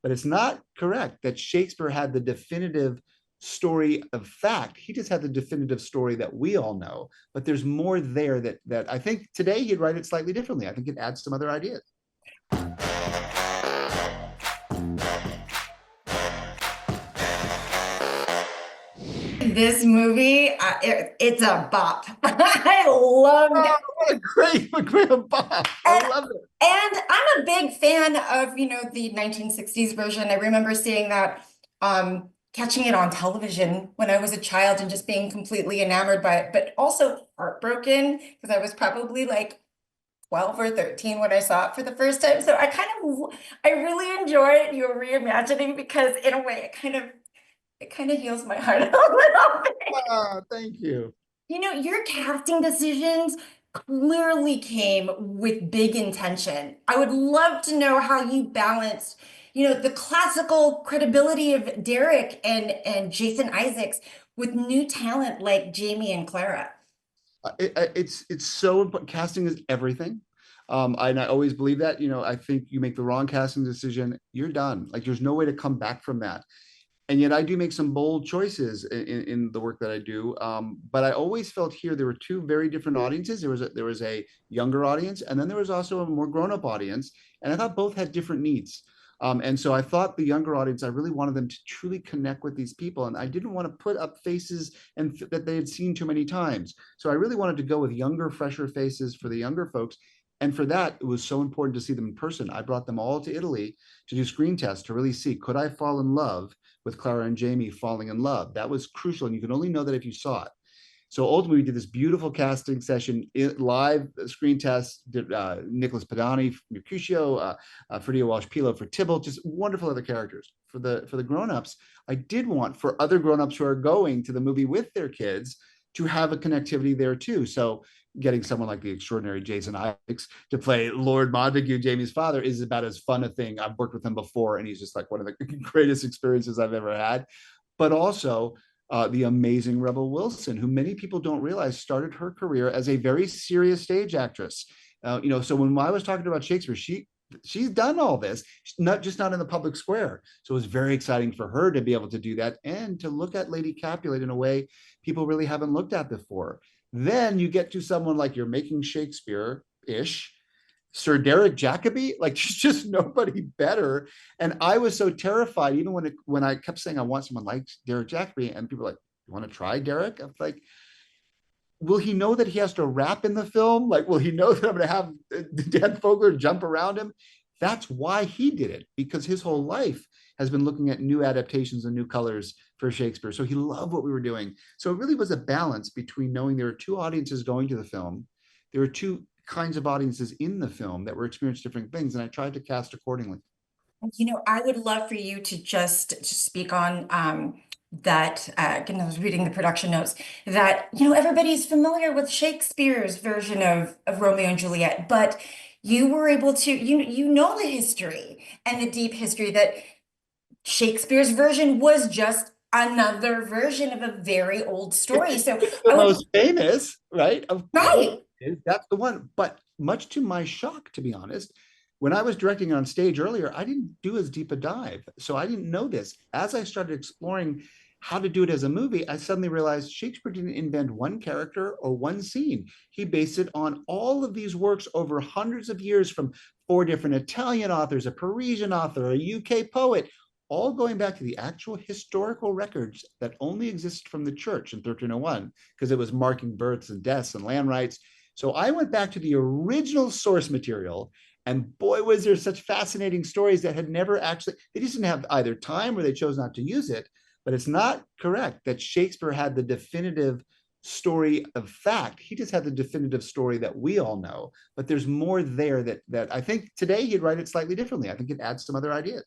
but it's not correct that Shakespeare had the definitive story of fact. He just had the definitive story that we all know, but there's more there that I think today he'd write it slightly differently. I think it adds some other ideas. This movie, it's a bop. I loved it. Oh, what a great Bob. I And, love it. and I'm a big fan of, the 1960s version. I remember seeing that, catching it on television when I was a child and just being completely enamored by it, but also heartbroken because I was probably like 12 or 13 when I saw it for the first time. So I really enjoy your reimagining because in a way it kind of heals my heart a little bit. Oh, thank you. Your casting decisions clearly came with big intention. I would love to know how you balanced, the classical credibility of Derek and Jason Isaacs with new talent like Jamie and Clara. It's so important. Casting is everything. And I always believe that. I think you make the wrong casting decision, you're done. Like there's no way to come back from that. And yet I do make some bold choices in the work that I do. But I always felt here there were two very different audiences. There was a younger audience, and then there was also a more grown-up audience. And I thought both had different needs. And so I thought the younger audience, I really wanted them to truly connect with these people. And I didn't want to put up faces that they had seen too many times. So I really wanted to go with younger, fresher faces for the younger folks. And for that, it was so important to see them in person. I brought them all to Italy to do screen tests to really see, could I fall in love with Clara and Jamie falling in love? That was crucial. And you can only know that if you saw it. So ultimately, we did this beautiful casting session, live screen test. Nicholas Padani, Mercutio, Fredia Walsh-Pilo for Tybalt, just wonderful other characters. For the grown-ups, I did want for other grown-ups who are going to the movie with their kids to have a connectivity there too. So getting someone like the extraordinary Jason Isaacs to play Lord Montague, Jamie's father, is about as fun a thing. I've worked with him before, and he's just like one of the greatest experiences I've ever had. But also the amazing Rebel Wilson, who many people don't realize started her career as a very serious stage actress. So when I was talking about Shakespeare, she's done all this, not in the public square. So it was very exciting for her to be able to do that and to look at Lady Capulet in a way people really haven't looked at before. Then you get to someone like you're making Shakespeare-ish, Sir Derek Jacobi, like there's just nobody better. And I was so terrified, even when I kept saying I want someone like Derek Jacobi, and people were like, "You want to try Derek?" I'm like, will he know that he has to rap in the film? Like, will he know that I'm going to have Dan Fogler jump around him? That's why he did it, because his whole life has been looking at new adaptations and new colors for Shakespeare. So he loved what we were doing. So it really was a balance between knowing there were two audiences going to the film. There were two kinds of audiences in the film that were experiencing different things. And I tried to cast accordingly. I would love for you to just speak on that. Again, I was reading the production notes that, everybody's familiar with Shakespeare's version of Romeo and Juliet, but you were able to, you know the history and the deep history that Shakespeare's version was just another version of a very old story. So The I would, most famous, right? Of course, right. that's the one. But much to my shock, to be honest, when I was directing on stage earlier, I didn't do as deep a dive. So I didn't know this. As I started exploring how to do it as a movie, I suddenly realized Shakespeare didn't invent one character or one scene. He based it on all of these works over hundreds of years from four different Italian authors, a Parisian author, a UK poet, all going back to the actual historical records that only exist from the church in 1301, because it was marking births and deaths and land rights. So I went back to the original source material, and boy, was there such fascinating stories that had never actually, they just didn't have either time or they chose not to use it. But it's not correct that Shakespeare had the definitive story of fact. He just had the definitive story that we all know. But there's more there that I think today he'd write it slightly differently. I think it adds some other ideas.